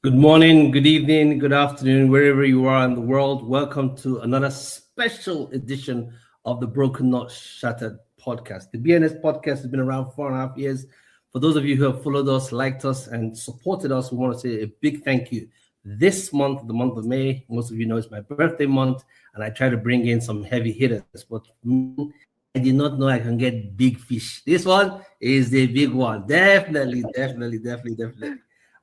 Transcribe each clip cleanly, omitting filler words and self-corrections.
Good morning, good evening, good afternoon, wherever you are in the world. Welcome to another special edition of the Broken Not Shattered podcast. The BNS podcast has been around 4.5 years. For those of you who have followed us, liked us, and supported us, we want to say a big thank you. This month, the month of May, most of you know it's my birthday month, and I try to bring in some heavy hitters, but I did not know I can get big fish. This one is the big one. Definitely.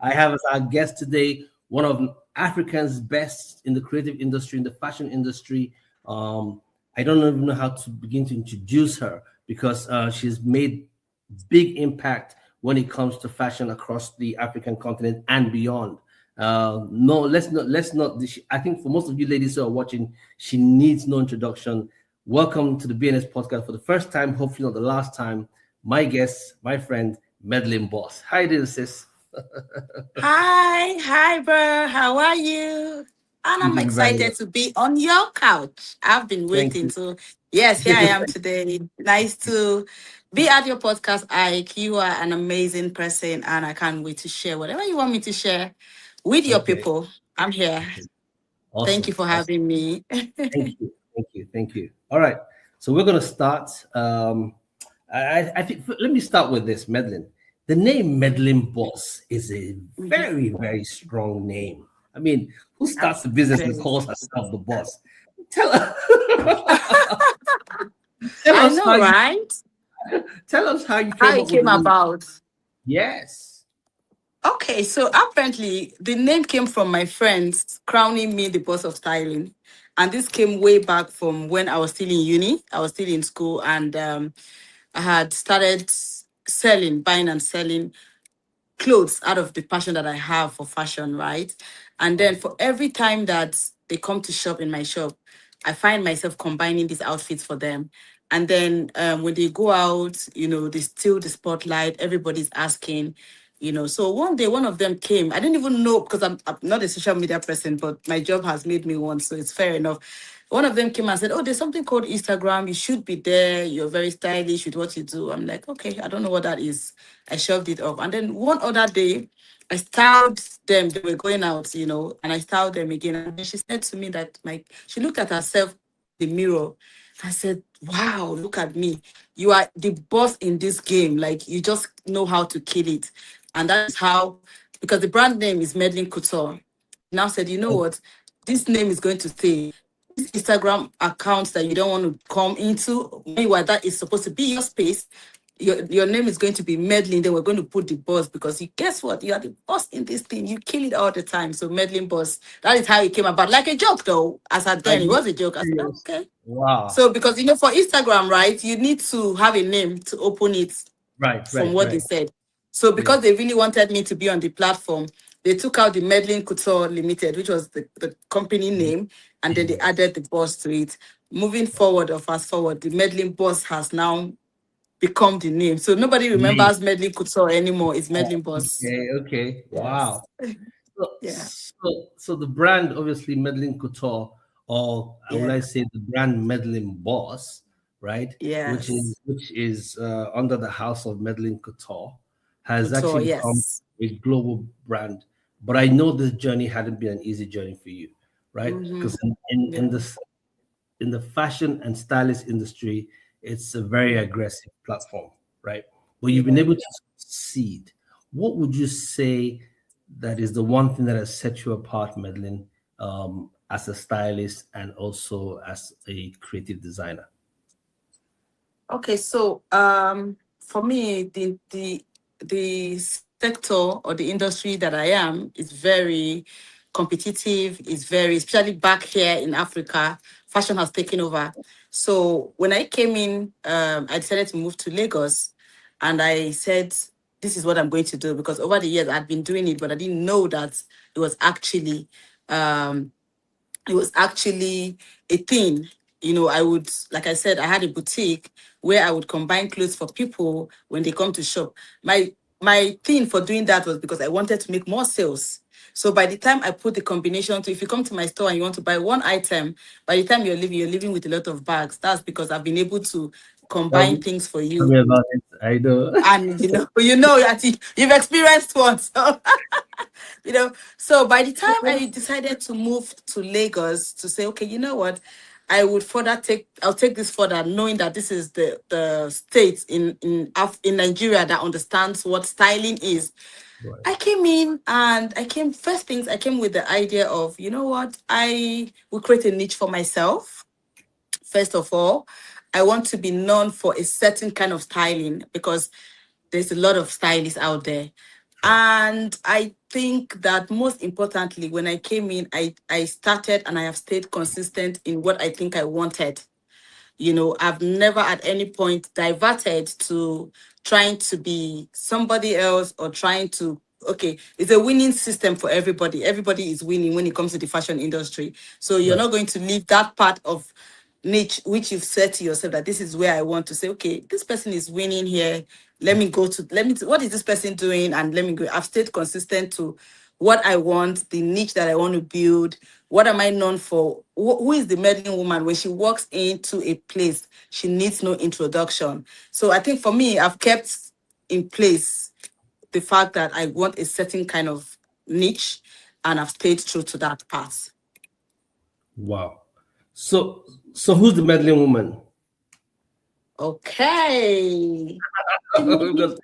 I have as our guest today one of Africa's best in the creative industry, in the fashion industry. I don't even know how to begin to introduce her because she's made big impact when it comes to fashion across the African continent and beyond. No, let's not. I think for most of you ladies who are watching, she needs no introduction. Welcome to the BNS podcast for the first time, hopefully not the last time. My guest, my friend, MedlinBoss. Hi, dear sis. Hi, bro. How are you? And I'm Doing very well. excited to be on your couch. I've been Thank waiting you. to. Yes, here I am today. Nice to be at your podcast, Ike. You are an amazing person, and I can't wait to share whatever you want me to share with your Okay. people. I'm here. Thank Awesome. you for having me. Thank you. All right. So we're gonna start. I think let me start with this, Medlin. The name MedlinBoss is a very strong name. I mean, who starts the business and calls herself the boss? Tell us, tell I us how know, you right? tell us how you How came it up with came the name. about. Yes. Okay, so apparently the name came from my friends crowning me the boss of styling. And this came way back from when I was still in uni. I was still in school and I had started buying and selling clothes out of the passion that I have for fashion, right? And then for every time that they come to shop in my shop, I find myself combining these outfits for them. And then when they go out, they steal the spotlight. Everybody's asking, So one day, one of them came. I didn't even know because I'm not a social media person, but my job has made me one, so it's fair enough. One of them came and said, "Oh, there's something called Instagram. You should be there. You're very stylish with what you do." I'm like, "Okay, I don't know what that is." I shoved it off. And then one other day, I styled them. They were going out, and I styled them again. And then she said to me that she looked at herself in the mirror. I said, "Wow, look at me. You are the boss in this game. Like you just know how to kill it." And that's how, because the brand name is Medlin Couture. Now said, "You know what? This name is going to stay. This Instagram account that you don't want to come into, meanwhile, that is supposed to be your space. Your name is going to be Medlin. Then we're going to put the boss because you guess what? You are the boss in this thing. You kill it all the time. So MedlinBoss, that is how it came about. Like a joke though. As at Are then, it you was a joke. I said, "Oh, serious? okay." Wow. So because for Instagram, right, you need to have a name to open it from what they Right. said. So Yeah. because they really wanted me to be on the platform, they took out the Medlin Couture Limited, which was the company name, and then they Yes. added the boss to it. Moving forward or fast forward, the MedlinBoss has now become the name. So nobody Name. remembers Medlin Couture anymore. It's MedlinBoss. Okay. Yes. Wow. So, Yeah. so the brand, obviously, Medlin Couture, or would I Yeah. say the brand MedlinBoss, right? Which Yes. is under the house of Medlin Couture, has Couture. actually become Yes. a global brand. But I know this journey hadn't been an easy journey for you, right? Mm-hmm. Because in Yeah. the fashion and stylist industry, it's a very aggressive platform, right? But you've been Yeah. able to succeed. What would you say that is the one thing that has set you apart, Medlin, as a stylist and also as a creative designer? Okay, so for me, the sector or the industry that I am is very competitive. Is very, especially back here in Africa, fashion has taken over. So when I came in, I decided to move to Lagos, and I said, "This is what I'm going to do," because over the years I'd been doing it, but I didn't know that it was actually um, it was actually a thing. I would, like I said, I had a boutique where I would combine clothes for people when they come to shop. My thing for doing that was because I wanted to make more sales. So by the time I put the combination to, if you come to my store and you want to buy one item, by the time you're living with a lot of bags. That's because I've been able to Tell combine me, things for tell you. me about it. I know. And that you've experienced one. So you know. So by the time I decided to move to Lagos to say, okay, you know what, I'll take this further, knowing that this is the state in Nigeria that understands what styling is. Right. I came in and first things, I came with the idea of, you know what, I will create a niche for myself. First of all, I want to be known for a certain kind of styling because there's a lot of stylists out there. Right. And I think that most importantly, when I came in, I started and I have stayed consistent in what I think I wanted. You know, I've never at any point diverted to trying to be somebody else or trying to, okay, it's a winning system for everybody. Everybody is winning when it comes to the fashion industry. So you're Right. not going to leave that part of niche which you've said to yourself that this is where I want to say, okay, this person is winning here. What is this person doing? And let me go. I've stayed consistent to what I want, the niche that I want to build. What am I known for? Who is the meddling woman? When she walks into a place, she needs no introduction. So I think for me, I've kept in place the fact that I want a certain kind of niche and I've stayed true to that path. Wow. So who's the meddling woman? Okay. Because-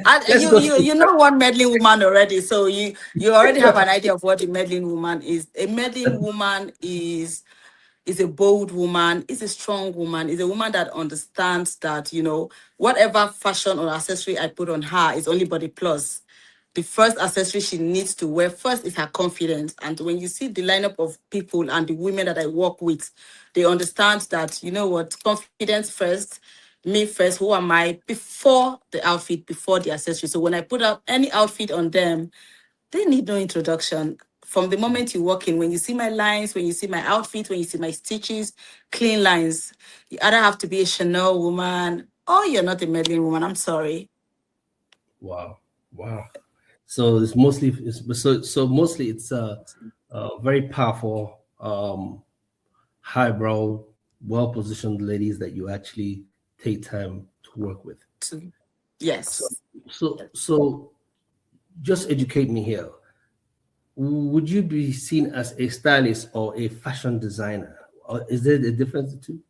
And let's you go you straight. you know one meddling woman already, so you already have an idea of what a meddling woman is. A meddling woman is a bold woman, is a strong woman, is a woman that understands that, you know, whatever fashion or accessory I put on her is only body plus. The first accessory she needs to wear first is her confidence. And when you see the lineup of people and the women that I work with, they understand that, you know what, confidence first, me first, who am I, before the outfit, before the accessory. So when I put up any outfit on them, they need no introduction. From the moment you walk in, when you see my lines, when you see my outfit, when you see my stitches, clean lines, you either have to be a Chanel woman or you're not a meddling woman. I'm sorry. Wow. Wow. So mostly it's very powerful, highbrow, well positioned ladies that you actually take time to work with. To- So Yes. so just educate me here. Would you be seen as a stylist or a fashion designer? Or is there a difference between?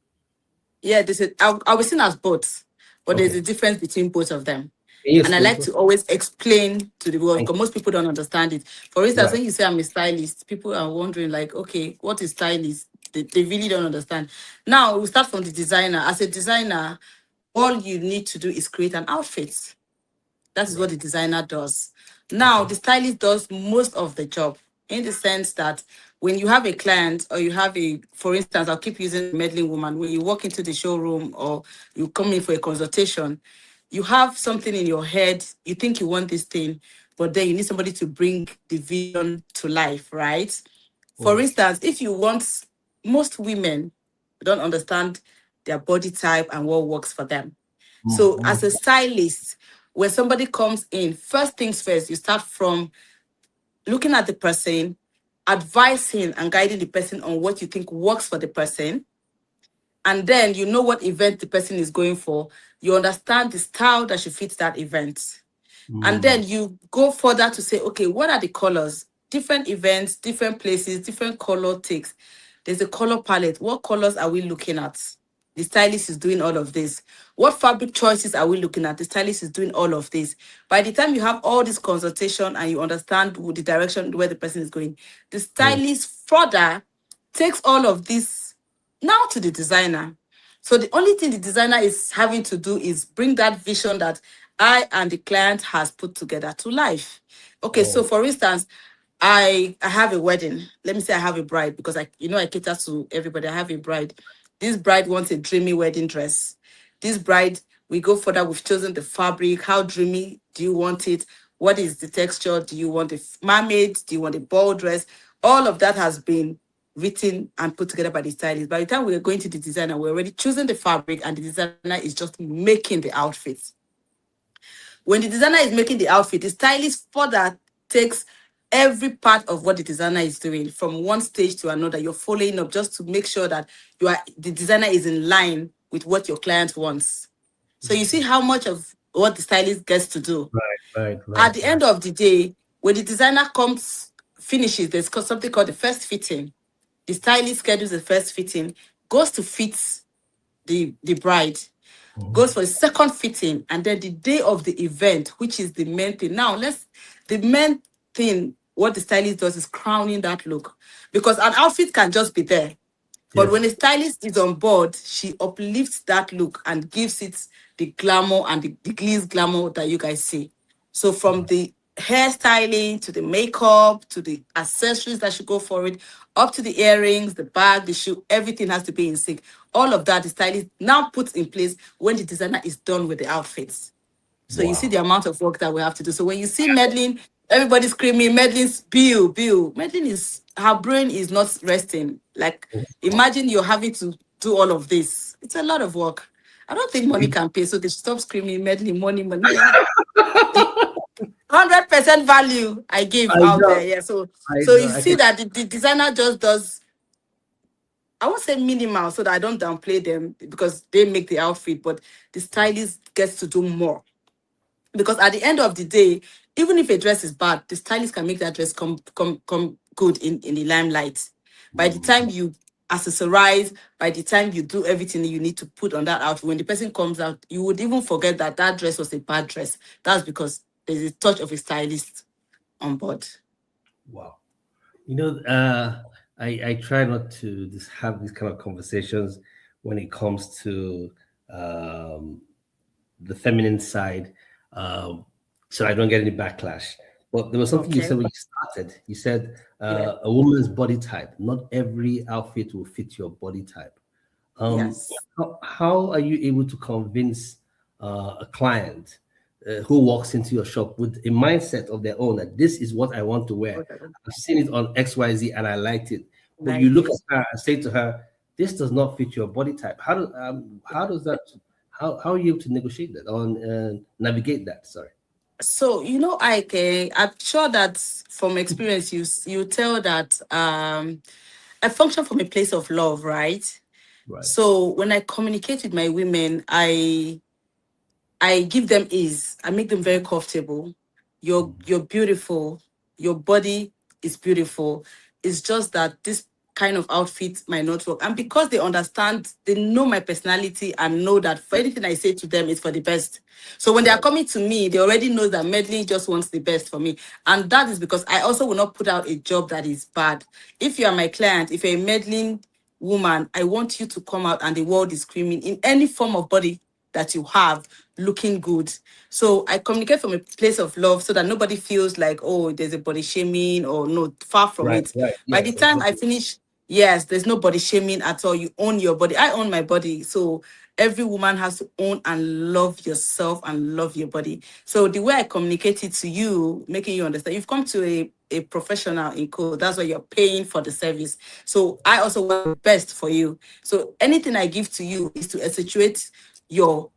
Yeah, I'll be seen as both, but there's Okay. a difference between both of them. Can you And I explain like to us? to always explain to the world Thank because most people don't understand it. For you. instance, Right. when you say I'm a stylist, people are wondering, like, okay, what is stylist? They really don't understand. Now, we start from the designer. As a designer, all you need to do is create an outfit. That is what Right. the designer does. Now, Okay. the stylist does most of the job in the sense that when you have a client or you have for instance, I'll keep using the meddling woman, when you walk into the showroom or you come in for a consultation, you have something in your head, you think you want this thing, but then you need somebody to bring the vision to life, right? For Mm, instance, if you want, most women don't understand their body type and what works for them. So, as a mm. stylist, when somebody comes in, first things first, you start from looking at the person, advising and guiding the person on what you think works for the person. And then you know what event the person is going for. You understand the style that should fit that event. And Mm. then you go further to say, okay, what are the colors? Different events, different places, different color takes. There's a color palette. What colors are we looking at? The stylist is doing all of this. What fabric choices are we looking at? The stylist is doing all of this. By the time you have all this consultation and you understand the direction where the person is going, the Mm. stylist further takes all of this now to the designer. So the only thing the designer is having to do is bring that vision that I and the client has put together to life. Okay, so Oh. for instance, I have a wedding. Let me say I have a bride because I cater to everybody. I have a bride. This bride wants a dreamy wedding dress. This bride, we go further. We've chosen the fabric. How dreamy do you want it? What is the texture? Do you want a mermaid? Do you want a ball dress? All of that has been written and put together by the stylist. By the time we're going to the designer, we're already choosing the fabric, and the designer is just making the outfit. When the designer is making the outfit, the stylist further takes every part of what the designer is doing from one stage to another. You're following up just to make sure that the designer is in line with what your client wants. So you see how much of what the stylist gets to do. Right. At the end of the day, when the designer finishes, there's something called the first fitting. The stylist schedules the first fitting, goes to fit the bride, goes for the second fitting, and then the day of the event, which is the main thing. Now, the main thing, what the stylist does is crowning that look, because an outfit can just be there. But when a stylist is on board, she uplifts that look and gives it the glamour and the glitz glamour that you guys see. So from the hairstyling to the makeup to the accessories that should go for it, up to the earrings, the bag, the shoe, everything has to be in sync. All of that the stylist now puts in place when the designer is done with the outfits. So you see the amount of work that we have to do. So when you see Medlin, everybody's screaming, Medlin's Bill. Medlin her brain is not resting. Like, imagine you're having to do all of this. It's a lot of work. I don't think money can pay, so they stop screaming, Medlin, money. Yeah. 100% value I give out there. Yeah. So you see that the designer just does, I won't say minimal so that I don't downplay them because they make the outfit, but the stylist gets to do more. Because at the end of the day, even if a dress is bad, the stylist can make that dress come good in the limelight. By the time you accessorize, by the time you do everything you need to put on that outfit, when the person comes out, you would even forget that that dress was a bad dress. That's because there's a touch of a stylist on board. Wow. I try not to just have these kind of conversations when it comes to the feminine side, so I don't get any backlash. But there was something you said when you started. You said a woman's body type. Not every outfit will fit your body type. Yes. How are you able to convince a client who walks into your shop with a mindset of their own that this is what I want to wear? I've seen it on XYZ and I liked it. But you look at her and say to her, this does not fit your body type. How does that? How are you able to negotiate that or navigate that? Sorry. So I'm sure that from experience you tell that I function from a place of love, right? So when I communicate with my women, I give them ease. I make them very comfortable. You're beautiful. Your body is beautiful. It's just that this kind of outfit might not work. And because they understand, they know my personality and know that for anything I say to them is for the best. So when they are coming to me, they already know that Medlin just wants the best for me. And that is because I also will not put out a job that is bad. If you are my client, if you're a Medlin woman, I want you to come out and the world is screaming in any form of body that you have looking good. So I communicate from a place of love so that nobody feels like, oh, there's a body shaming or no, far from it. By the time I finish, yes, there's no body shaming at all. You own your body. I own my body. So every woman has to own and love yourself and love your body. So the way I communicate it to you, making you understand, you've come to a professional in code. That's why you're paying for the service. So I also want the best for you. So anything I give to you is to accentuate your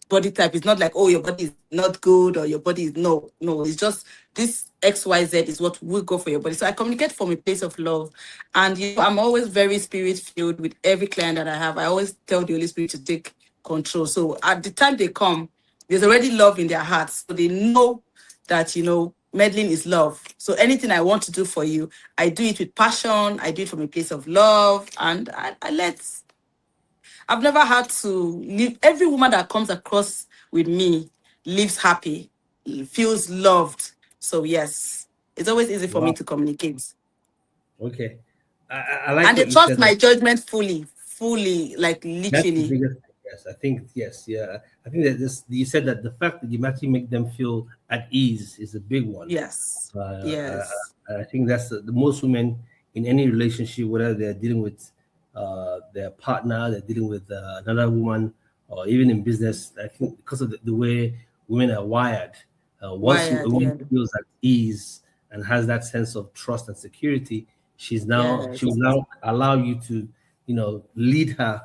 body type. It's not like, oh, your body is not good or your body is no. It's just this XYZ is what will go for your body. So I communicate from a place of love. And I'm always very spirit filled with every client that I have. I always tell the Holy Spirit to take control. So at the time they come, there's already love in their hearts. So they know that, Medlin is love. So anything I want to do for you, I do it with passion. I do it from a place of love. And I've never had to leave. Every woman that comes across with me lives happy, feels loved. So yes, it's always easy for me to communicate. Okay. I like and they what you trust said. my judgment fully, like literally. That's the biggest thing. Yes, I think yes, yeah. I think that you said that the fact that you actually make them feel at ease is a big one. Yes. Yes. I think that's the most women in any relationship, whether they're dealing with their partner, they're dealing with another woman, or even in business. I think because of the way women are wired, once a woman feels at ease and has that sense of trust and security, she will now allow you to, lead her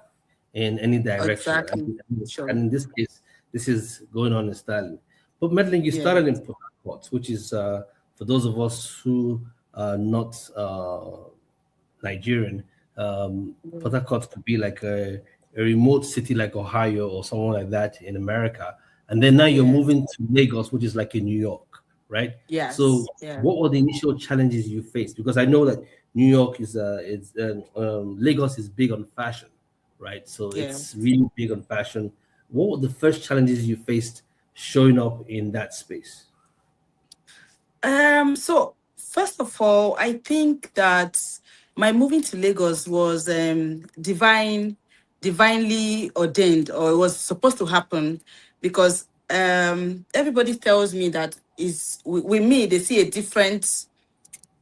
in any direction. Exactly. And in this case, this is going on in styling. But Medlin, you started in Port Harcourt, which is for those of us who are not Nigerian. Port Harcourt could be like a remote city like Ohio or somewhere like that in America. and then now you're Yeah. moving to Lagos, which is like in New York, right? So, Yes. Yeah. what were the initial challenges you faced? Because I know that New York Lagos is big on fashion, right? So Yeah. it's really big on fashion. What were the first challenges you faced showing up in that space? So first of all, I think that my moving to Lagos was divinely ordained, or it was supposed to happen, because everybody tells me that is with me, they see a different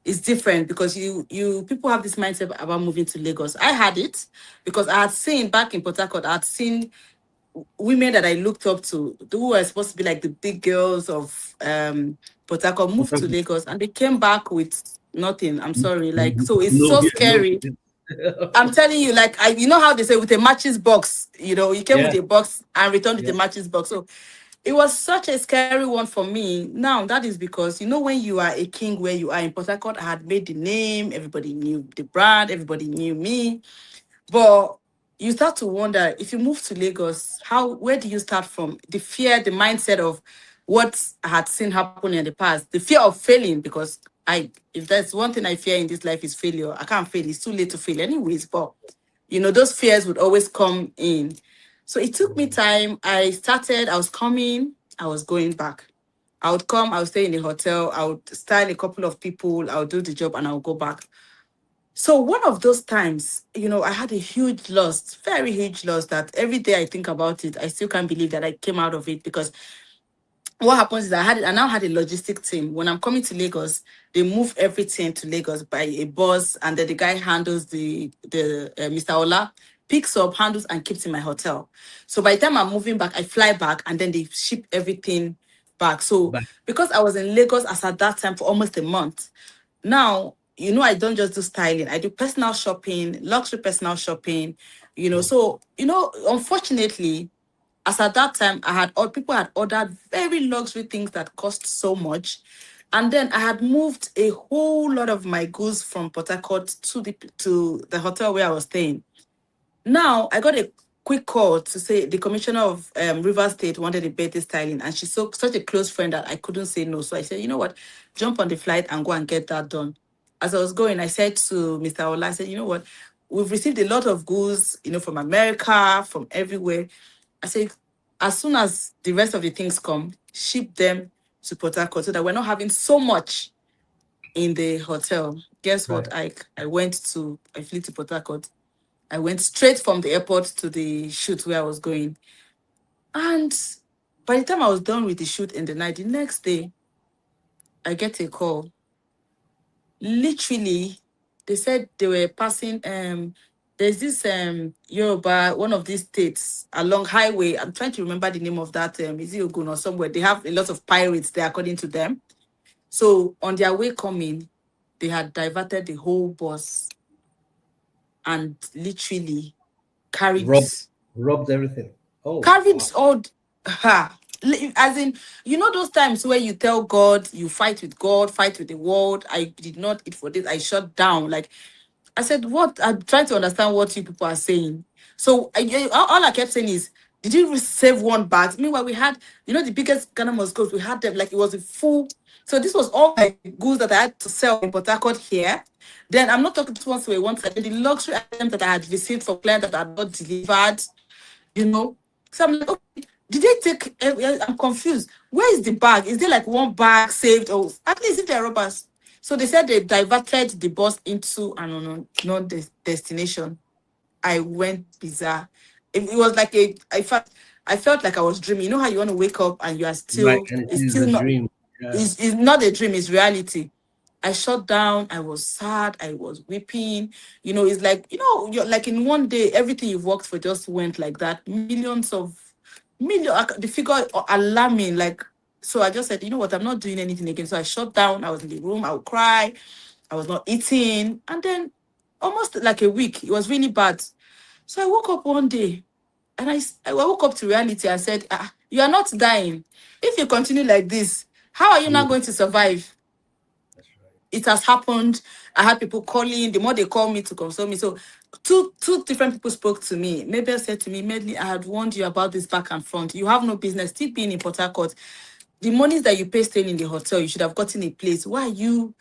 it's different, because you people have this mindset about moving to Lagos. I had it because I had seen back in Port Harcourt, I had seen women that I looked up to, who were supposed to be like the big girls of Port Harcourt, moved to Lagos and they came back with nothing. I'm sorry. Like, so it's No, so yeah, no. scary. I'm telling you, like, you know how they say with a matches box, you came with Yeah, a box and returned with a yeah. matches box. So it was such a scary one for me. Now, that is because, when you are a king where you are in Port Harcourt, I had made the name, everybody knew the brand, everybody knew me. But you start to wonder, if you move to Lagos, where do you start from? The fear, the mindset of what I had seen happen in the past, the fear of failing, because if there's one thing I fear in this life is failure. I can't fail. It's too late to fail anyways. But those fears would always come in. So it took me time. I was coming, I was going back. I would come, I would stay in the hotel, I would style a couple of people, I would do the job, and I would go back. So one of those times, I had a huge loss, very huge loss, that every day I think about it, I still can't believe that I came out of it, because what happens is I now had a logistic team. When I'm coming to Lagos, they move everything to Lagos by a bus, and then the guy handles the Mr. Ola, picks up, handles, and keeps in my hotel. So by the time I'm moving back, I fly back, and then they ship everything back. So But because I was in Lagos as at that time for almost a month, now, I don't just do styling. I do personal shopping, luxury personal shopping, So, unfortunately, as at that time, people had ordered very luxury things that cost so much. And then I had moved a whole lot of my goods from Port Harcourt to the hotel where I was staying. Now I got a quick call to say the commissioner of River State wanted a birthday styling, and she's such a close friend that I couldn't say no. So I said, you know what, jump on the flight and go and get that done. As I was going, I said to Mr. Ola, I said, you know what, we've received a lot of goods, from America, from everywhere. I said, as soon as the rest of the things come, ship them to Port Harcourt so that we're not having so much in the hotel. Guess right, what? I flew to Port Harcourt. I went straight from the airport to the shoot where I was going. And by the time I was done with the shoot in the night, the next day, I get a call. Literally, they said they were passing there's this Yoruba, one of these states along highway. I'm trying to remember the name of that, is it Ogun or somewhere? They have a lot of pirates there, according to them. So on their way coming, they had diverted the whole bus and literally carried robbed, robbed everything. Oh, carried wow. all as in, those times where you tell God, you fight with God, fight with the world. I did not eat for this. I shut down. Like, I said, what? I'm trying to understand what you people are saying. So all I kept saying is, did you save one bag? Meanwhile, we had, the biggest Ghana Moscows, we had them, like, it was a full. So this was all my goods that I had to sell in Port Harcourt here. Then I'm not talking to once away, once again, the luxury items that I had received for clients that had not delivered, you know. So I'm like, okay, did they take? I'm confused. Where is the bag? Is there like one bag saved, or at least if they're robbers? So they said they diverted the bus into an unknown destination. I went bizarre. It was like I felt like I was dreaming. You know how you want to wake up and you are Right, still, and it it's is still a not, dream. Yeah. it's not a dream, it's reality. I shut down, I was sad, I was weeping. It's like, you're like in one day, everything you've worked for just went like that. The figure alarming, like, so I just said, you know what, I'm not doing anything again. So I shut down, I was in the room, I would cry, I was not eating. And then almost like a week, it was really bad. So I woke up one day and I woke up to reality and said, you are not dying. If you continue like this, how are you You, not going to survive? that's right. it has happened. I had people calling. The more they call me to console me, so two different people spoke to me. Mabel said to me, Medley, I had warned you about this back and front. You have no business still being in Port Harcourt. The monies that you pay staying in the hotel, you should have gotten a place. Why are you,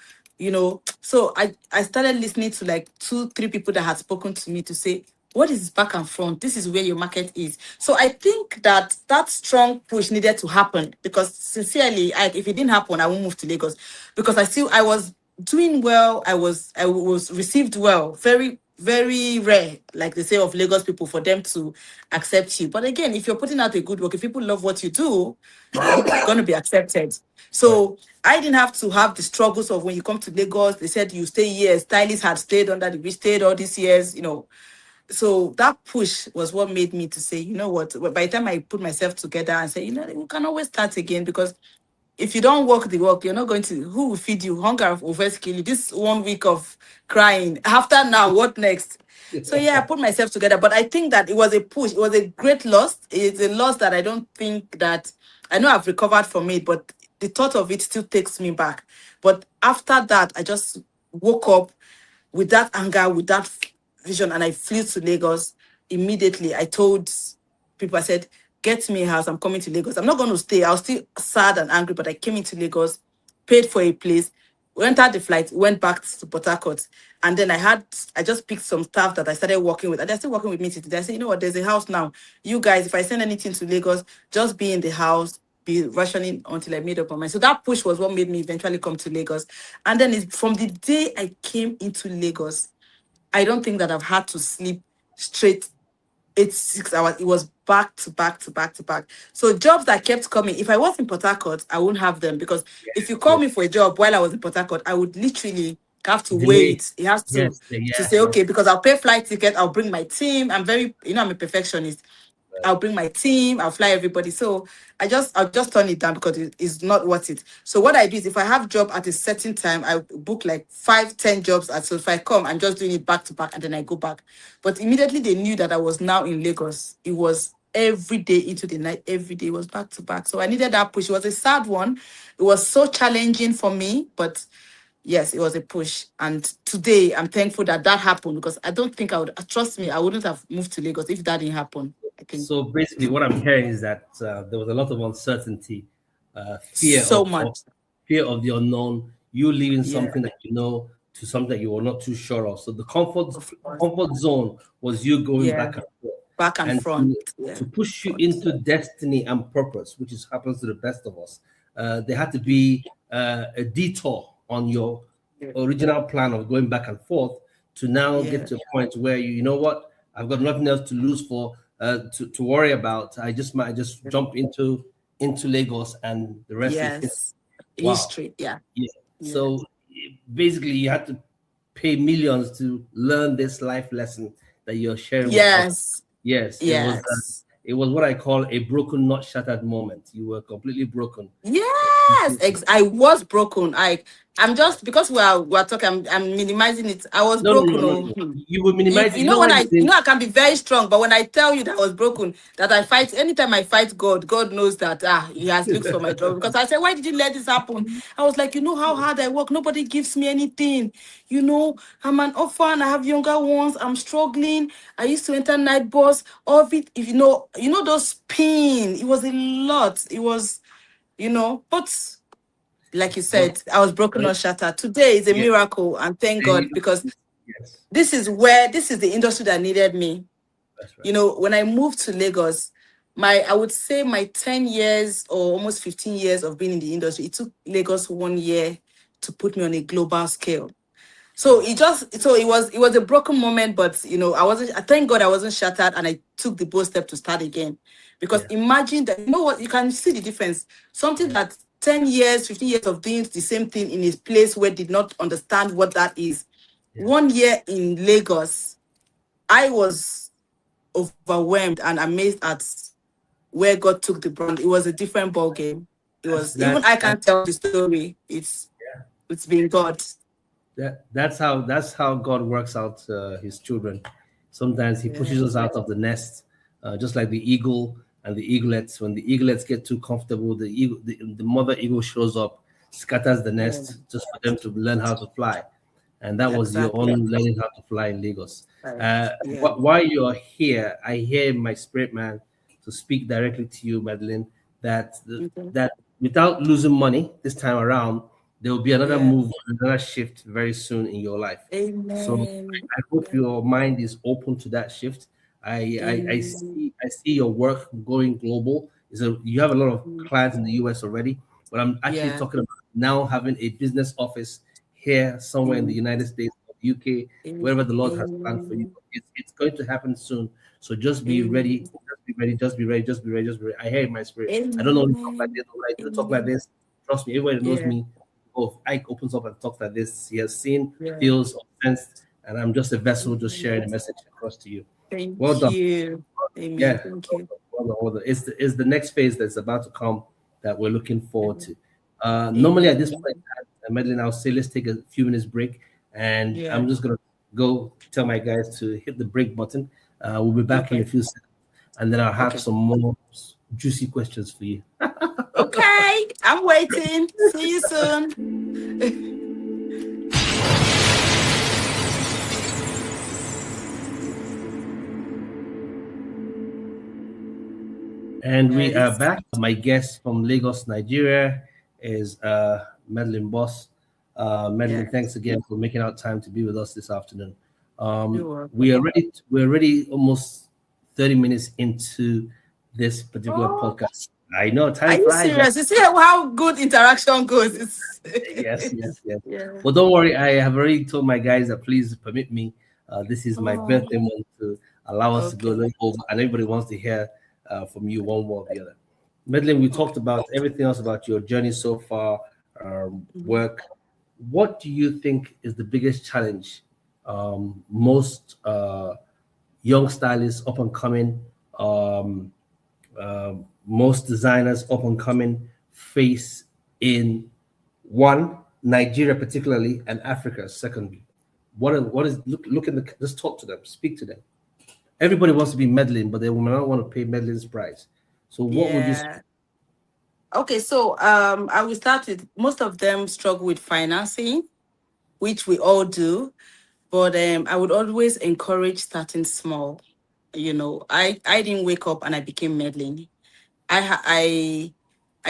So I started listening to like 2-3 people that had spoken to me to say, what is back and front? This is where your market is. So I think that strong push needed to happen, because sincerely, if it didn't happen, I won't move to Lagos, because I was doing well. I was received well. Very, very rare, like they say of Lagos people, for them to accept you. But again, if you're putting out a good work, if people love what you do, you're going to be accepted. Right. So I didn't have to have the struggles of when you come to Lagos. They said you stay here. Stylists had stayed under the bridge, stayed all these years, So that push was what made me to say, you know what, by the time I put myself together and say, we can always start again, because if you don't work the work, you're not going to, who will feed you? Hunger will first kill you. This 1 week of crying. After now, what next? So yeah, I put myself together. But I think that it was a push. It was a great loss. It's a loss that I don't think that, I know I've recovered from it, but the thought of it still takes me back. But after that, I just woke up with that anger, with that vision, and I flew to Lagos immediately. I told people, I said, get me a house. I'm coming to Lagos. I'm not going to stay. I was still sad and angry, but I came into Lagos, paid for a place, entered the flight, went back to Port Harcourt. And then I just picked some staff that I started working with, and they're still working with me today. I said, you know what, there's a house now. You guys, if I send anything to Lagos, just be in the house, be rationing until I made up my mind. So that push was what made me eventually come to Lagos. And then from the day I came into Lagos, I don't think that I've had to sleep straight 6 hours. It was back to back to back to back. So jobs that kept coming. If I was in Port Harcourt, I wouldn't have them, because if you call Yes. me for a job while I was in Port Harcourt, I would literally have to Delay. wait. It has Yes. to Yeah. say, okay, because I'll pay flight ticket, I'll bring my team. I'm a perfectionist. I'll bring my team, I'll fly everybody. So I'll just turn it down, because it's not worth it. So what I do is, if I have job at a certain time, I book like 5-10 jobs. So if I come, I'm just doing it back to back, and then I go back. But immediately they knew that I was now in Lagos. It was every day into the night, every day was back to back. So I needed that push. It was a sad one. It was so challenging for me, but yes, it was a push. And today I'm thankful that happened, because I don't think trust me, I wouldn't have moved to Lagos if that didn't happen. I think So basically, what I'm hearing is that there was a lot of uncertainty, fear so of much. fear of the unknown. You leaving Yeah, something that you know to something that you were not too sure of. So the of course. comfort zone was you going Yeah, back and forth, back and and front. Yeah, to push you God. into destiny and purpose, which happens to the best of us. There had to be a detour on your Yeah. original plan of going back and forth to now get Yeah. to a point where you know what, I've got nothing else to lose for to worry about. I just might just jump into Lagos, and the rest is history. Yes. Wow. History. Yeah. Yeah. Yeah. So basically, you had to pay millions to learn this life lesson that you're sharing with us. Yes. Yes, Yes. it was what I call a broken, not shattered moment. You were completely broken. Yes. I was broken. I'm just, because we're talking, I'm minimizing it. I was No, no, broken. no, no, Oh. no. You will minimize it. You You know know when when they say I can be very strong, but when I tell you that I was broken, that I fight anytime I fight God, God knows that He has looked for my trouble. Because I said, why did you let this happen? I was like, you know how hard I work. Nobody gives me anything. I'm an orphan. I have younger ones. I'm struggling. I used to enter night bus. All of it, if those pain. It was a lot. It was, but like you but, said, I was broken but or shattered. Today is a yeah, miracle, and thank God, because yes, this is the industry that needed me. that's right. When I moved to Lagos, I would say my 10 years or almost 15 years of being in the industry, it took Lagos 1 year to put me on a global scale. So it was a broken moment, but I thank God I wasn't shattered, and I took the bold step to start again. Because Yeah, imagine that, what, you can see the difference. Something yeah, that 10 years, 15 years of doing the same thing in a place where did not understand what that is. yeah. 1 year in Lagos, I was overwhelmed and amazed at where God took the brand. It was a different ball game. It was, even I That can't tell the story. It's been God. that's how God works out His children. Sometimes He Yeah. pushes us out of the nest, just like the eagle and the eaglets. When the eaglets get too comfortable, the mother eagle shows up, scatters the Yeah. nest just for them to learn how to fly. And that was your Exactly. own learning how to fly in Lagos. Right. Yeah. While you're here, I hear in my spirit, man, to speak directly to you, Madeline, that Okay. that without losing money this time around, there will be another Yeah. move, another shift very soon in your life. So Amen. I hope your mind is open to that shift. Amen. I see your work going global. So you have a lot of clients in the US already, but I'm actually Yeah. talking about now having a business office here somewhere in the Amen. United States or UK, wherever the Lord has planned for you. Amen. It's going to happen soon. So just be ready, Amen. just be ready, just be ready, just be ready, just be ready. I hear in my spirit. I don't only talk like Amen. this, but when I do talk like Amen. this, trust me, everybody that knows Yeah. me. Oh, if Ike opens up and talks like this, he has seen, Yeah. feels, or sensed, and I'm just a vessel just sharing Amen. a message across to you. Well Thank done. you. Amen. Yeah. Thank you. Well done. It's the next phase that's about to come that we're looking forward to. Normally at this Amen. point, Madeline, I'll say let's take a few minutes break, and Yeah. I'm just gonna go tell my guys to hit the break button. We'll be back in a Okay. few seconds, and then I'll have Okay. some more juicy questions for you. Okay. I'm waiting. See you soon. And we are It's back. My guest from Lagos, Nigeria, is MedlinBoss. yeah. Medlin, thanks again for making out time to be with us this afternoon. You're welcome. We're already almost 30 minutes into this particular Oh, podcast. I know are time you flies. serious? You see how good interaction goes? It's Yes, yes, yes. yeah. But don't worry, I have already told my guys that please permit me. This is my Oh, birthday month to allow us to go a okay. little over, and everybody wants to hear from you one way or the other. Medlin, we Okay. talked about everything else about your journey so far, Mhm. work. What do you think is the biggest challenge most young stylists up and coming, um, most designers up and coming face in one, Nigeria particularly, and Africa secondly? What is look in the just talk to them, speak to them. Everybody wants to be meddling, but they will not want to pay meddling's price. So what would you say? Yeah. Okay, so I will start with most of them struggle with financing, which we all do, but I would always encourage starting small. I didn't wake up and I became meddling. I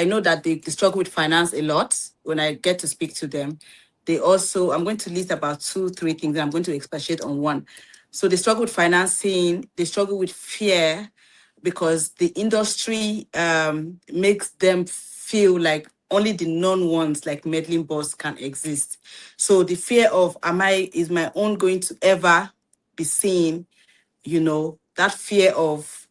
know that they struggle with finance a lot. When I get to speak to them, they also I'm going to list about two, three things. I'm going to expatiate on one. So they struggle with financing. They struggle with fear because the industry makes them feel like only the known ones like MedlinBoss can exist. So the fear of is my own going to ever be seen? That fear of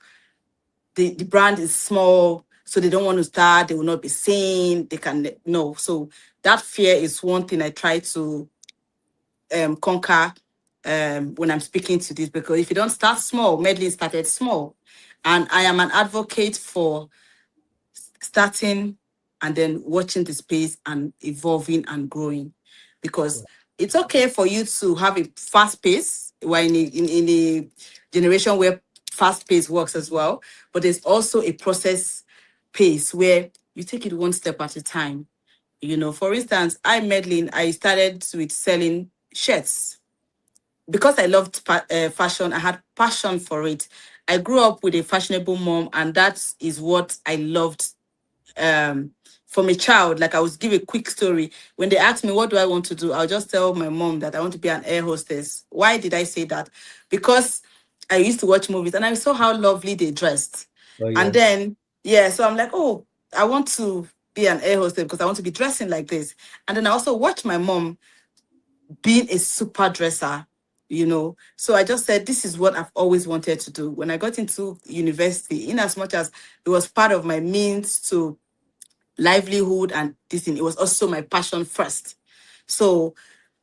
the brand is small, so they don't want to start, they will not be seen, they can no. So that fear is one thing I try to conquer when I'm speaking to this, because if you don't start small, Medley started small. And I am an advocate for starting and then watching the space and evolving and growing, because it's okay for you to have a fast pace. We're in a generation where fast pace works as well, but there's also a process pace where you take it one step at a time. For instance, I started with selling shirts because I loved fashion. I had passion for it. I grew up with a fashionable mom, and that is what I loved um from a child. Like, I was give a quick story. When they ask me what do I want to do, I'll just tell my mom that I want to be an air hostess. Why did I say that? Because I used to watch movies and I saw how lovely they dressed. Oh And yes. then, yeah, so I'm like, oh, I want to be an air hostess because I want to be dressing like this. And then I also watched my mom being a super dresser. So I just said, this is what I've always wanted to do. When I got into university, in as much as it was part of my means to livelihood and this thing, it was also my passion first. So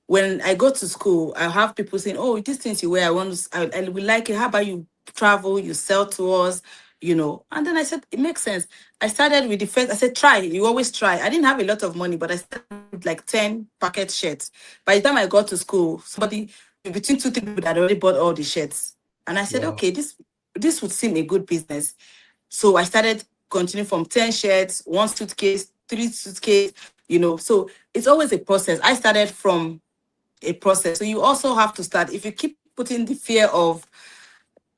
when I go to school, I have people saying, oh, these things you wear, I would like it. How about you travel, you sell to us? And then I said, it makes sense. I started with the first, I said, try, you always try. I didn't have a lot of money, but I started with like 10 packet shirts. By the time I got to school, somebody, between two, three people that already bought all the shirts. And I said, Wow. okay, this would seem a good business. So I started continuing from 10 shirts, one suitcase, three suitcase, So it's always a process. I started from a process. So you also have to start. If you keep putting the fear of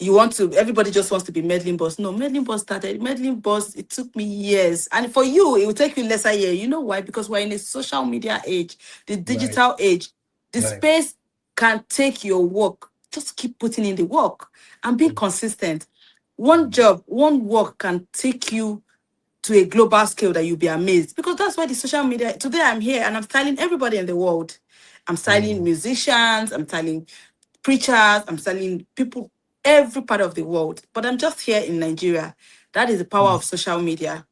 everybody just wants to be MedlinBoss. No, MedlinBoss, it took me years. And for you, it will take you lesser year. You know why? Because we're in a social media age, the Right. digital age. The Right. space can take your work. Just keep putting in the work and be consistent. One job, one work can take you to a global scale that you'll be amazed, because that's why the social media today. I'm here and I'm styling everybody in the world. I'm styling musicians, I'm styling preachers, I'm styling people every part of the world, but I'm just here in Nigeria. That is the power of social media.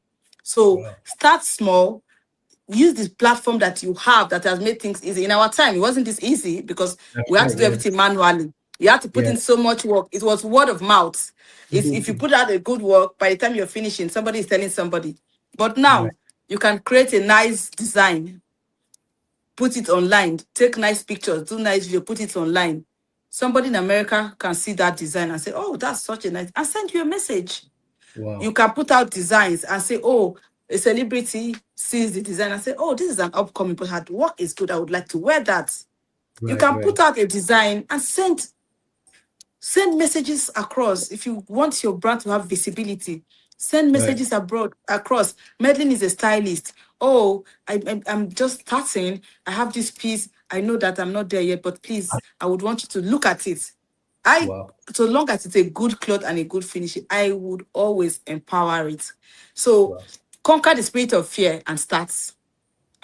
So Wow. start small, use this platform that you have that has made things easy. In our time, it wasn't this easy because That's we had to right. do everything manually. You had to put Yeah. in so much work. It was word of mouth. If you put out a good work, by the time you're finishing, somebody is telling somebody. But Right. now you can create a nice design, put it online, take nice pictures, do nice video, put it online. Somebody in America can see that design and say, oh, that's such a nice, and send you a message. You Wow. can put out designs and say, oh, a celebrity sees the design and say, oh, this is an upcoming, but her work is good. I would like to wear that. You Right. can Right. put out a design and send messages across. If you want your brand to have visibility, send Right. messages abroad across. Medlin is a stylist. Oh, I'm just starting. I have this piece. I know that I'm not there yet, but please, I would want you to look at it. Wow. So long as it's a good cloth and a good finish, I would always empower it. So Wow. conquer the spirit of fear and start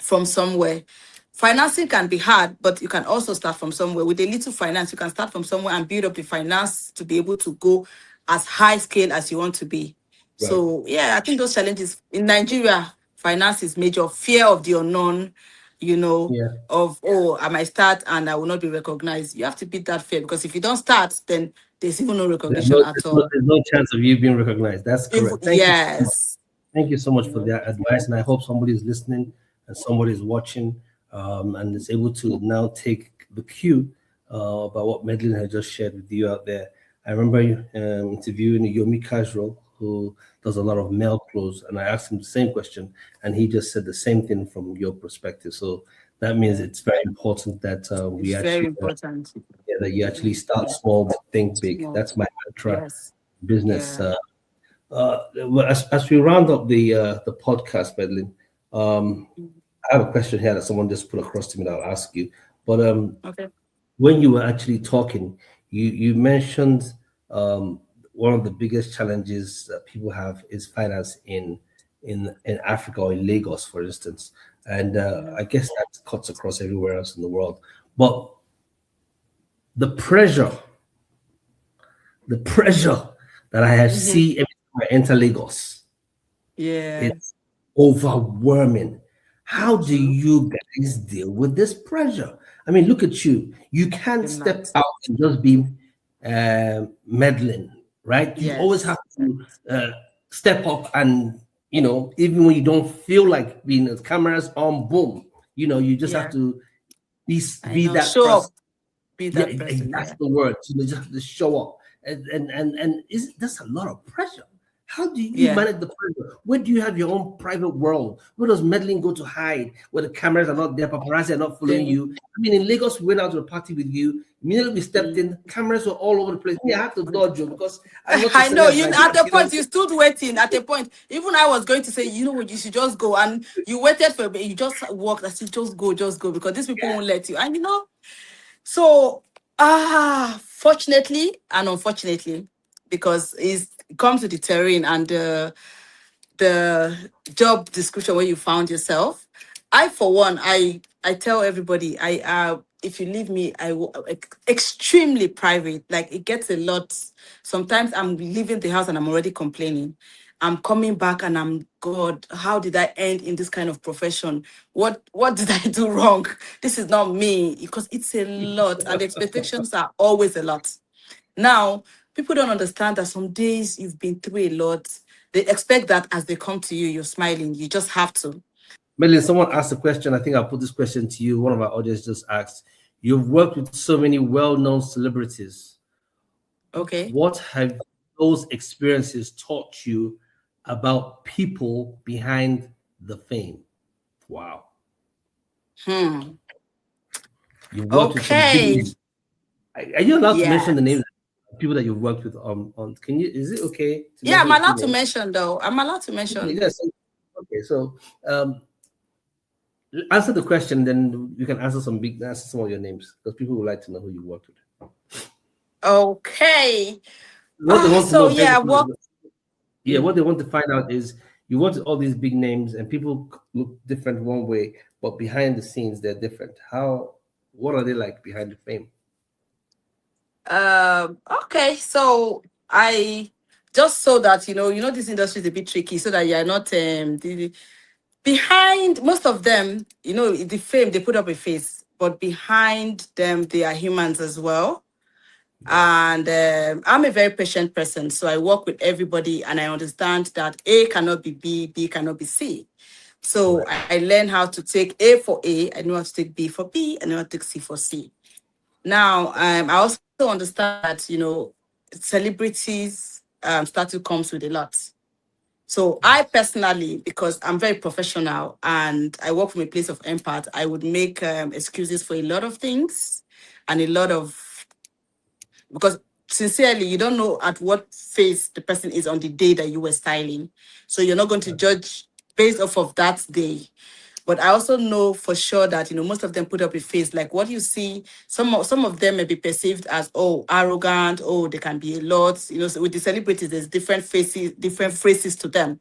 from somewhere. Financing can be hard, but you can also start from somewhere. With a little finance, you can start from somewhere and build up the finance to be able to go as high scale as you want to be. Right. So yeah, I think those challenges in Nigeria, finance is major. Fear of the unknown, Yeah. of, oh, I might start and I will not be recognized. You have to beat that fear, because if you don't start, then there's even no recognition at all. There's no chance of you being recognized. That's correct. Thank you so much. Yes. Thank you so much for that advice, and I hope somebody is listening and somebody is watching, and is able to now take the cue about what Medlin had just shared with you out there. I remember interviewing Yomi Casual, who does a lot of male clothes, and I asked him the same question, and he just said the same thing from your perspective. So that means it's very important that we It's very actually important. that you actually start small but think big. Small. That's my mantra. Yes. Business. Yeah. Well, as we round up the podcast, Medlin, I have a question here that someone just put across to me that I'll ask you. But Okay. when you were actually talking, you mentioned one of the biggest challenges that people have is finance in Africa or in Lagos, for instance, and I guess that cuts across everywhere else in the world. But the pressure, the pressure that I have Mhm. seen every time I enter Lagos, Yeah. it's overwhelming. How do True. you guys deal with this pressure? I mean, look at you. You can't Good step night. out and just be meddling, right? You always Yes. have to step up and, even when you don't feel like being the cameras on, boom, you just have Yeah. to be, I be know. that Show person. up. Be Yeah, that person. that's Yeah. the word. Just have to show up, and is that's a lot of pressure. How do you Yeah. manage the pressure? Where do you have your own private world? Where does meddling go to hide? Where the cameras are not there, paparazzi are not following Then, you. I mean, in Lagos, we went out to a party with you. Immediately we stepped in, cameras were all over the place. Me, I had to dodge you because I'm not a I know celeb you like at that. the point you stood waiting. At a point, even I was going to say, you know what, you should just go. And you waited for a bit, you just walked. I said, just go, because these people won't let you. And so fortunately and unfortunately, because it comes with the terrain and the job description where you found yourself. I, for one, I tell everybody, if you leave me, I will extremely private. Like, it gets a lot. Sometimes I'm leaving the house and I'm already complaining. I'm coming back and I'm, God, how did I end in this kind of profession? What did I do wrong? This is not me, because it's a lot and the expectations are always a lot. Now, people don't understand that some days you've been through a lot. They expect that as they come to you, you're smiling. You just have to. Melly, someone asked a question. I think I'll put this question to you. One of our audience just asked, you've worked with so many well-known celebrities. Okay. What have those experiences taught you about people behind the fame? Wow. Hmm. You worked with some big Okay. names. Are you allowed to mention the Yes. names of people that you've worked with on can you, is it okay to Yeah, mention I'm a few allowed to names? mention though. I'm allowed to mention. Yes. Okay, so answer the question, then you can answer some of your names because people would like to know who you worked with. Okay. What they want to So know yeah, basically, what? yeah, what they want to find out is you worked with all these big names and people look different one way, but behind the scenes they're different. What are they like behind the fame? Okay, so I just so that this industry is a bit tricky, so that you're not behind most of them. The fame they put up a face, but behind them they are humans as well. Yeah. And I'm a very patient person, so I work with everybody, and I understand that A cannot be B, B cannot be C. So Right. I learn how to take A for A, I know how to take B for B, I know how to take C for C. Now, I also understand that, celebrities status comes with a lot. So I Yes. personally, because I'm very professional and I work from a place of empath, I would make excuses for a lot of things and a lot of, because sincerely, you don't know at what phase the person is on the day that you were styling. So you're not going to judge based off of that day. But I also know for sure that most of them put up a face. Like what you see, some of them may be perceived as arrogant, they can be a lot. So with the celebrities, there's different faces, different phrases to them.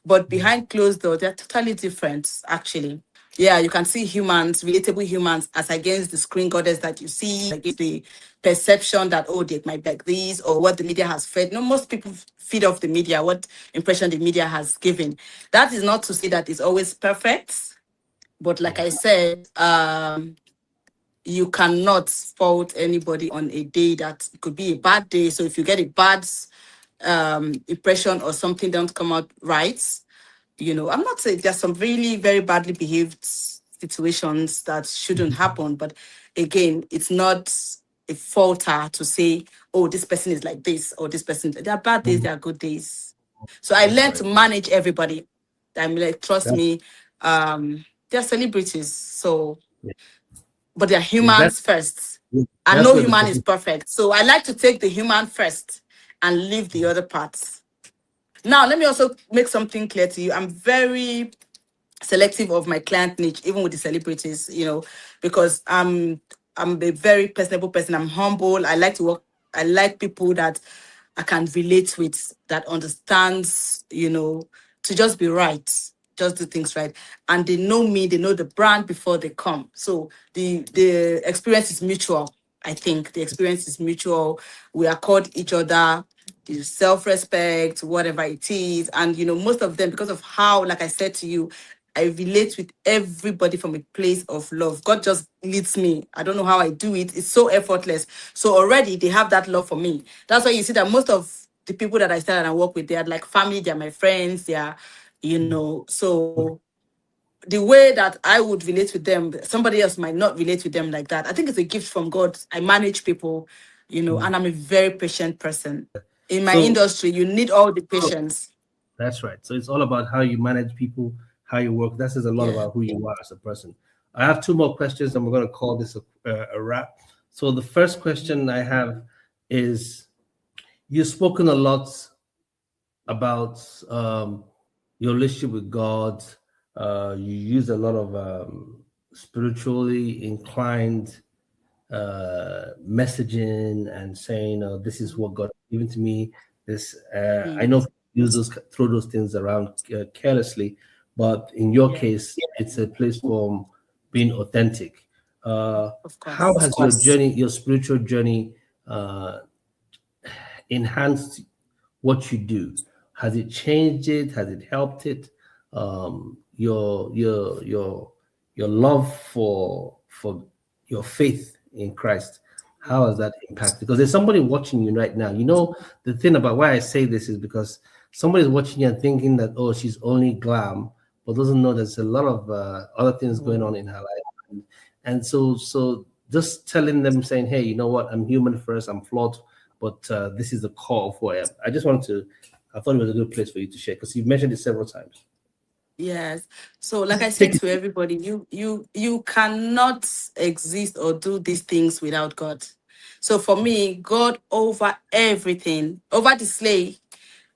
But behind closed doors, they're totally different, actually. Yeah, you can see humans, relatable humans, as against the screen goddess that you see, against the perception that, they might be like this, or what the media has fed. No, most people feed off the media, what impression the media has given. That is not to say that it's always perfect, but like Yeah. I said, you cannot fault anybody on a day that it could be a bad day. So if you get a bad impression or something don't come out right, I'm not saying there's some really very badly behaved situations that shouldn't happen, but again, it's not a falter to say, this person is like this or this person. There are bad days, Mhm. there are good days. So I That's learned to right. manage everybody. I'm like, trust That's me, they're celebrities, so yeah. but they're Yeah, humans first. And that's no where the human is profession. perfect. So I like to take the human first and leave the other parts. Now, let me also make something clear to you. I'm very selective of my client niche, even with the celebrities, because I'm a very personable person. I'm humble. I like to work. I like people that I can relate with, that understands, to just be right, just do things right. And they know me, they know the brand before they come. So the experience is mutual. I think the experience is mutual. We accord each other the self-respect, whatever it is. And most of them, because of how, like I said to you, I relate with everybody from a place of love. God just leads me. I don't know how I do it. It's so effortless. So already they have that love for me. That's why you see that most of the people that I started and work with, they are like family, they're my friends, they are, so the way that I would relate with them, somebody else might not relate with them like that. I think it's a gift from God. I manage people, and I'm a very patient person. In my So, industry, you need all the patience. that's right. So it's all about how you manage people, how you work. That says a lot Yeah. about who you are as a person. I have two more questions, and we're going to call this a wrap. So the first question I have is: you've spoken a lot about your relationship with God. You use a lot of spiritually inclined messaging and saying, "Oh, this is what God has given to me." This I know Mm, people use those throw those things around carelessly, but in your yeah, case, it's a place for being authentic. of How course. has your journey, your spiritual journey, uh, enhanced what you do? Has it changed it? Has it helped it? Your love for your faith in Christ. How has that impacted? Because there's somebody watching you right now. The thing about why I say this is because somebody's watching you and thinking that, oh, she's only glam, but doesn't know there's a lot of other things going on in her life. And so just telling them, saying, hey, you know what, I'm human first, I'm flawed, but this is the core of who I am. I thought it was a good place for you to share because you've mentioned it several times. Yes. So like I said Take it. to everybody, you cannot exist or do these things without God. So for me, God over everything, over the slay.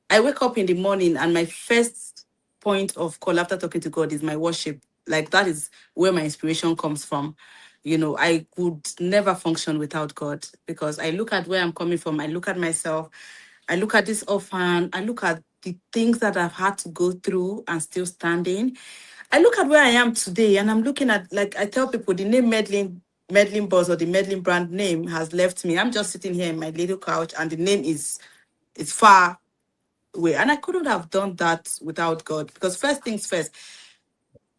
I wake up in the morning and my first point of call after talking to God is my worship. Like that is where my inspiration comes from. I would never function without God because I look at where I'm coming from. I look at myself. I look at this orphan. I look at the things that I've had to go through and still standing. I look at where I am today and I'm looking at, like I tell people, the name MedlinBoss or the Medlin brand name has left me. I'm just sitting here in my little couch and the name is it's far way. And I couldn't have done that without God because first things first,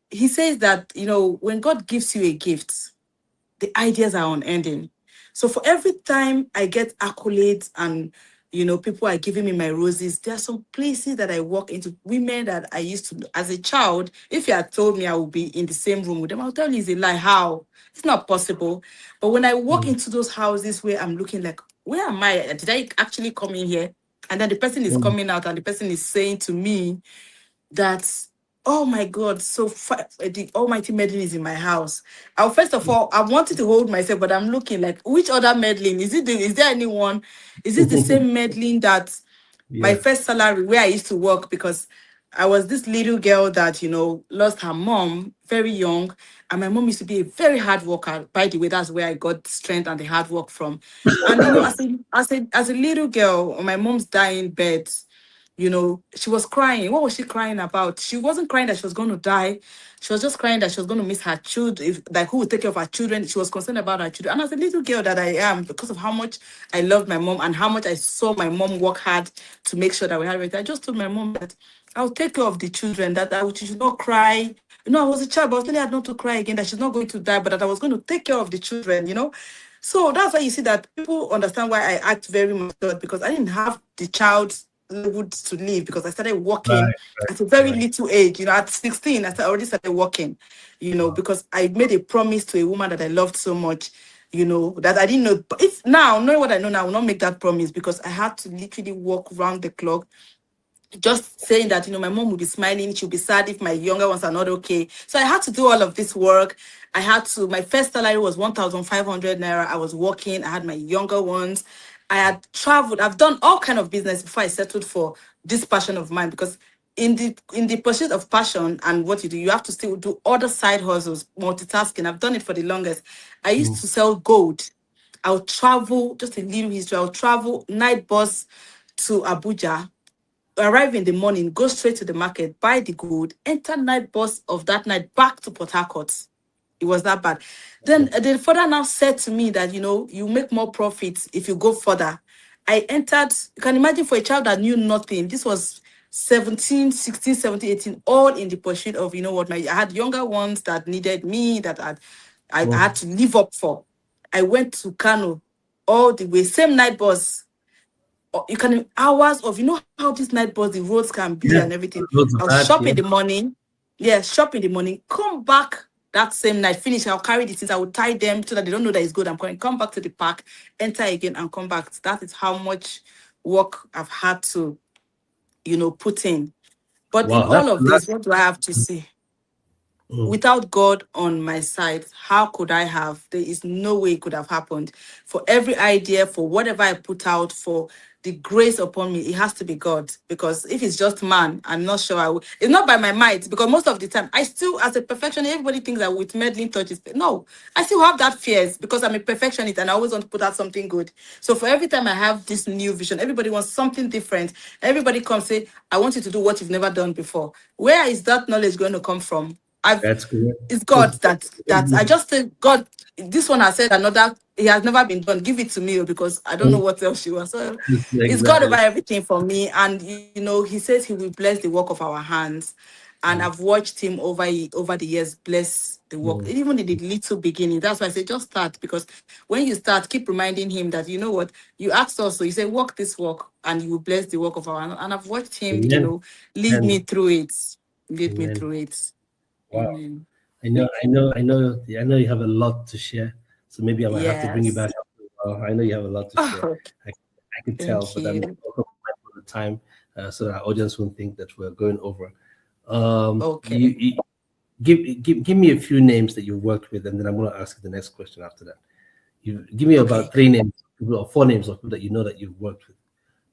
he says that, when God gives you a gift, the ideas are unending. So for every time I get accolades and, people are giving me my roses, there are some places that I walk into, women that I used to, as a child, if you had told me I would be in the same room with them, I'll tell you it's a lie. How? It's not possible. But when I walk Mm, into those houses where I'm looking like, where am I? Did I actually come in here? And then the person is mm, coming out and the person is saying to me that, oh my God, so the Almighty Medlin is in my house. First of all, I wanted to hold myself, but I'm looking like, which other Medlin? Is there anyone? Is it the mm. same Medlin that my Yeah. first salary where I used to work? Because I was this little girl that, lost her mom very young. And my mom used to be a very hard worker. By the way, that's where I got strength and the hard work from. And, as a little girl on my mom's dying bed, she was crying. What was she crying about? She wasn't crying that she was going to die. She was just crying that she was going to miss her children, like who would take care of her children. She was concerned about her children. And as a little girl that I am, because of how much I loved my mom and how much I saw my mom work hard to make sure that we had everything, I just told my mom that I'll take care of the children, that she should not cry. I was a child, but I was telling her not to cry again, that she's not going to die, but that I was going to take care of the children. So that's why you see that people understand why I act very much because I didn't have the child would to live because I started working Right. Right. at a very Right. little age. At 16, already started working, Wow. because I made a promise to a woman that I loved so much, that I didn't know. But it's now, knowing what I know now, I will not make that promise because I had to literally work round the clock just saying that my mom would be smiling, she'll be sad if my younger ones are not okay. So I had to do all of this work. My first salary was 1,500 naira. I was working, I had my younger ones. I had traveled, I've done all kind of business before I settled for this passion of mine because in the pursuit of passion and what you do, you have to still do other side hustles, multitasking. I've done it for the longest. I used Mm, to sell gold. I'll travel, just a little history. I'll travel night bus to Abuja, arrive in the morning, go straight to the market, buy the gold, enter night bus of that night back to Port Harcourt. It was that bad. Then mm, the father now said to me that, you make more profits if you go further. I entered, you can imagine for a child that knew nothing, this was 17, 16, 17, 18, all in the pursuit of, I had younger ones that needed me, that I mm. had to live up for. I went to Kano all the way, same night bus, you can hours of how this night bus the roads can be Yeah. and everything. Loads of I'll that. shop Yeah. in the morning. Yeah, shop in the morning, come back that same night, finish. I'll carry the things, I will tie them so that they don't know that it's good. I'm going, come back to the park, enter again and come back. That is how much work I've had to, put in. But in Wow. That's all of this, what do I have to say? mm, Without God on my side, how could I have? There is no way it could have happened. For every idea, for whatever I put out, for the grace upon me, it has to be God. Because if it's just man, I'm not sure I will. It's not by my might, because most of the time, I still, as a perfectionist, everybody thinks that with meddling touches. No, I still have that fears because I'm a perfectionist and I always want to put out something good. So for every time I have this new vision, everybody wants something different. Everybody comes say, I want you to do what you've never done before. Where is that knowledge going to come from? that's correct. It's God that I just think God. This one has said another. He has never been done. Give it to me because I don't know Mm, what else you are. So it's God over exactly. everything for me. And He says He will bless the work of our hands. And Mm, I've watched Him over the years bless the work, mm. even in the little beginning. That's why I say just start, because when you start, keep reminding Him that you know what you asked also. You say work this work, and you will bless the work of our hands. And I've watched Him, Amen. lead me And through it. Lead me amen. through it. Wow. Amen. I know you have a lot to share. So maybe I might have to bring you Yes. back after a while. I know you have a lot to share. Oh, I, I can tell, thank but I'm you. also mindful of the time so that our audience won't think that we're going over. Okay. Give me a few names that you've worked with, and then I'm going to ask you the next question after that. You give me Okay. about 3 names or 4 names of people that you know that you've worked with.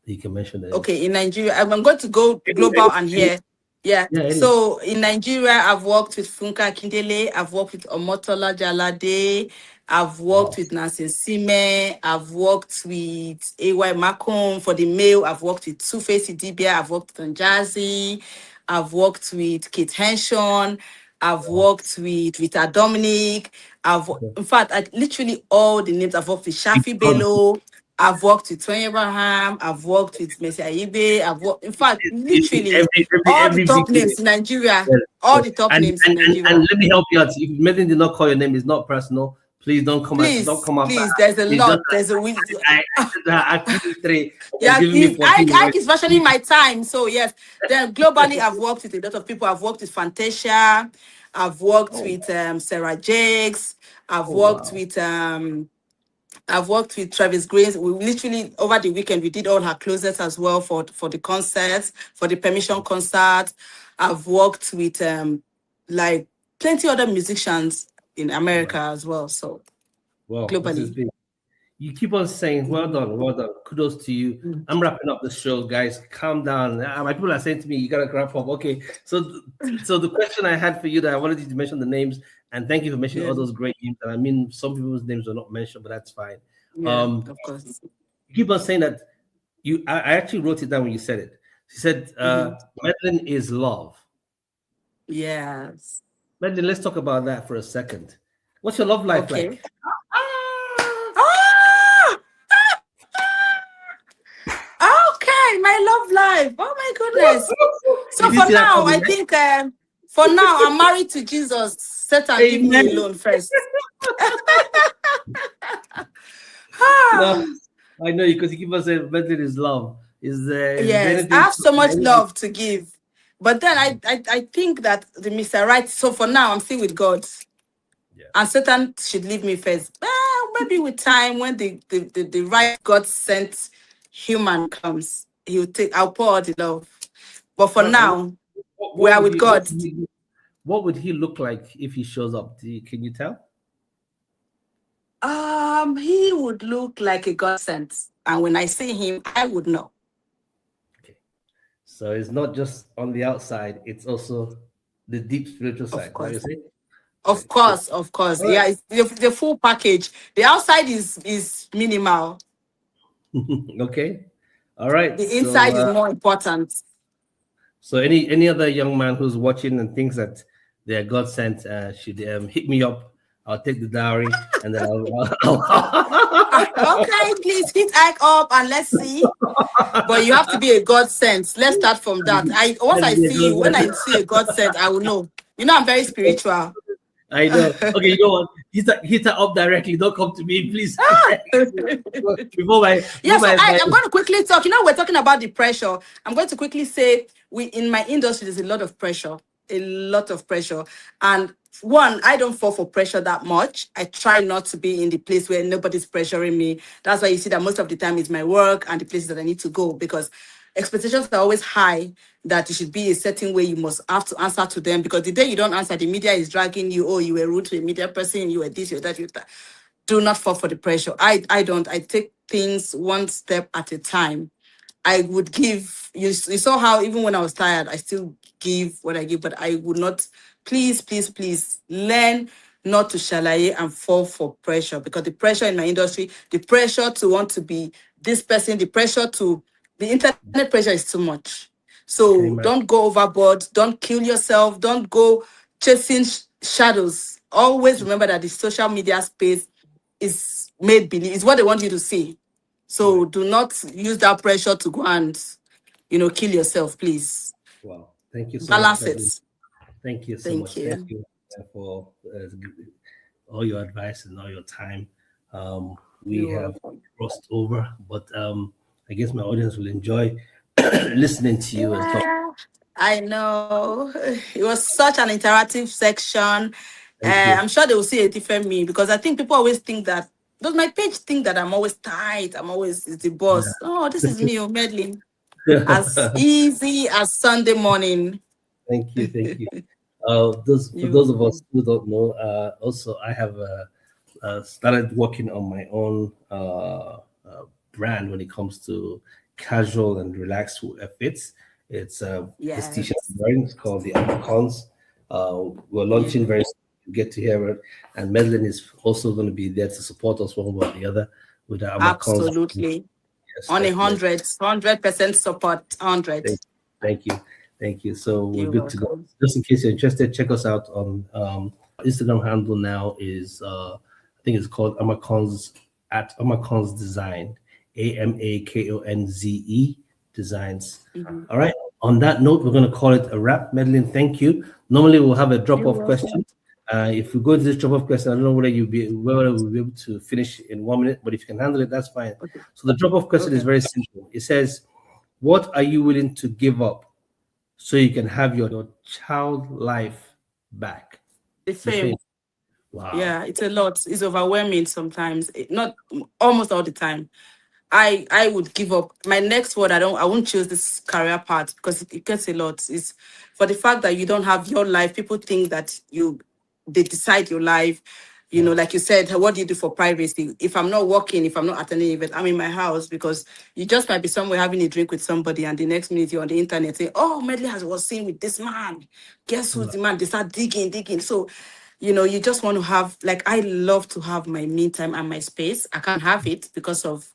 That you can mention the names. Okay, in Nigeria, I'm going to go global and here. Yeah. Yeah. So in Nigeria, I've worked with Funka Kindele, I've worked with Omotola Jalade, I've worked Wow. with Nancy Sime, I've worked with AY Macomb for the male, I've worked with Two Face Idibia, I've worked with Jazzy, I've worked with Kate Henson, I've Wow. worked with Rita Dominic, Okay. in fact, literally all the names. I've worked with Big Shafi fun. Bello, I've worked with Tony Abraham, I've worked with Messi Ayibe, I've worked, in fact, literally all the Every big top name. names in Nigeria, Yes, all yes. the top And, names in and and and Nigeria. let me help you out. If Medlin did not call your name, it's not personal. Please don't come Please, after please, her. there's a It's just lot. There's a I said to her, actually 3 and yeah, giving me 14 I words. is rationing my time. So yes, then globally I've worked with a lot of people. I've worked with Fantasia, I've worked Oh, with Sarah Jakes, I've oh worked wow. with I've worked with Travis Grace. We literally over the weekend we did all her closets as well for the concerts, for the permission concert. I've worked with like plenty other musicians in America Wow. as well. So Wow, this is globally. big. You keep on saying, well done, well done. Kudos to you. Mm. I'm wrapping up the show, guys. Calm down. My people are saying to me, you gotta wrap up. Okay. So the question I had for you that I wanted you to mention the names, and thank you for mentioning Yeah, all those great names. And I mean some people's names were not mentioned, but that's fine. yeah, Um, of course. you keep on saying that I actually wrote it down when you said it. She said, Hmm. Medlin is love. Yes. Medlin, let's talk about that for a second. What's your love life Okay. like? Ah! Okay, my love life. Oh my goodness. So Did you for see that now, coming, I think for now I'm married to Jesus. Satan, right? leave me Amen. alone first. No, Ah, I know because you keep on saying Medlin is love. Is there yes, I anything? have so much love to give. But then I think that the Mr. Right, so for now, I'm still with God. Yeah. And Satan should leave me first. Maybe with time, when the right God sent human comes, I'll pour all the love. But for What, now, we what are would with he God. what would he look like if he shows up? Can you tell? He would look like a God sent. And when I see him, I would know. Okay. So it's not just on the outside, it's also the deep spiritual Of side. Is that what you're course. saying? All Of right, cool. course, of course. All right. Yeah, it's the full package. The outside is minimal. Okay. All right. The inside is more important. So any other young man who's watching and thinks that they're God sent should hit me up. I'll take the dowry and then Okay, please hit Ike up and let's see. But you have to be a God sent. Let's start from that. Once I see you, when I see a God sent, I will know. You know, I'm very spiritual. I know. Okay, you know what? Hit her up directly. Don't come to me, please. before my Yeah, before so my I'm going to quickly talk. You know, we're talking about the pressure. I'm going to quickly say we in my industry, there's a lot of pressure, a lot of pressure. And one, I don't fall for pressure that much. I try not to be in the place where nobody's pressuring me. That's why you see that most of the time it's my work and the places that I need to go, because expectations are always high, that it should be a certain way. You must have to answer to them, because the day you don't answer, the media is dragging you. Oh, you were rude to a media person, you were this, you were that, you were that. Do not fall for the pressure. I don't. I take things one step at a time. I would give, you saw how even when I was tired, I still give what I give, but I would not, please, please, please learn not to shalaye and fall for pressure, because the pressure in my industry, the pressure to want to be this person, the internet pressure is too much. can So imagine. don't go overboard. Don't kill yourself. Don't go chasing shadows. Always remember that the social media space is made believe. It's what they want you to see. So Right. do not use that pressure to go and, kill yourself, please. Wow. Thank you so much, Balance Medlin. it. Thank you so Thank much. Thank you. you for all your advice and all your time. We You're have welcome. crossed over, but I guess my audience will enjoy listening to you and talk. Yeah, I know. It was such an interactive section. Thank you. I'm sure they will see a different me, because I think people always think that, does my page think that I'm always tight? I'm always is the boss. Oh, this is me, Medlin. As easy as Sunday morning. Thank you, thank you. Those for You're those of us welcome. who don't know, also I have started working on my own brand when it comes to casual and relaxed fits. It's this t-shirt Yes. I'm wearing. It's called the Cons. We're launching Yeah. very soon. You get to hear it, and Medlin is also going to be there to support us one way or the other with our Cons. Absolutely. Yes, On a definitely. 100% support. 100. Thank, thank you, thank you. So we're You're good to go. welcome. Just in case you're interested, check us out on Instagram handle now is I think it's called Amacons at Amacons Design, AMAKONZE Designs. Mhm. All right. On that note, we're going to call it a wrap. Madeline, thank you. Normally, we'll have a You're drop-off welcome. question. If we go to this drop-off question, I don't know whether we'll be able to finish in 1 minute, but if you can handle it, that's fine. Okay. So the drop-off question is Okay. very simple. It says, "What are you willing to give up so you can have your child life back?" The The fame. fame. Wow. Yeah, it's a lot. It's overwhelming sometimes. Not almost all the time. I would give up. My next word, I won't choose this career path because it gets a lot. Is for the fact that you don't have your life. People think that they decide your life. Wow. Like you said, what do you do for privacy? If I'm not working, if I'm not attending event, I'm in my house because you just might be somewhere having a drink with somebody, and the next minute you're on the internet saying, "Oh, Medley was seen with this man. Guess who's Wow. the man?" They start digging. So, you just want to have, like, I love to have my me time and my space. I can't have it because of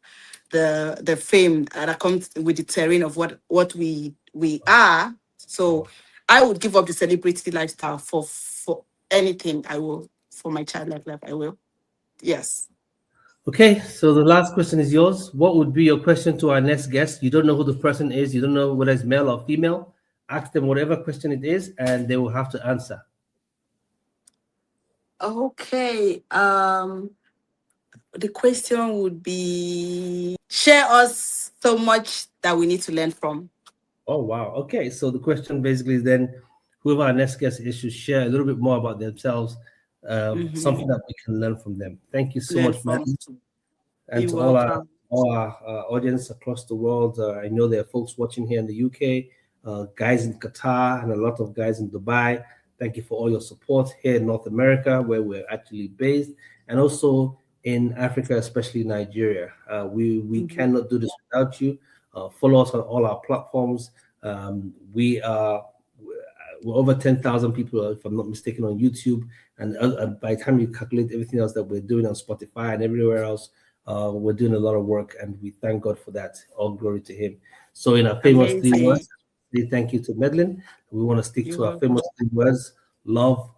the fame that comes with the terrain of what we are. So I would give up the celebrity lifestyle for anything. I will, for my childlike life. I will. Yes. Okay, so the last question is yours. What would be your question to our next guest? You don't know who the person is, you don't know whether it's male or female. Ask them whatever question it is, and they will have to answer. Okay. The question would be, share us so much that we need to learn from. Oh, wow. Okay, so the question basically is then whoever our next guest is should share a little bit more about themselves, something Mhm. that we can learn from them. Thank you so Learn much, man. from. And You're to all our welcome. audience across the world. I know there are folks watching here in the UK, guys in Qatar, and a lot of guys in Dubai. Thank you for all your support here in North America, where we're actually based, and also in Africa, especially Nigeria. We Mhm. cannot do this without you. Follow us on all our platforms. We're over 10,000 people, if I'm not mistaken, on YouTube. And by the time you calculate everything else that we're doing on Spotify and everywhere else, we're doing a lot of work, and we thank God for that. All glory to Him. So, in our famous three Amazing. words, say thank you to Medlin. We want to stick You're to our famous welcome. three words: love,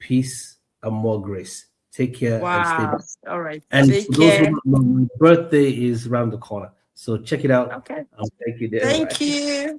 peace, and more grace. Take care and stay Wow. blessed. All right. And Take for those who care. don't know, my birthday is around the corner. So check it out. Okay. Thank you there. Thank Bye. you.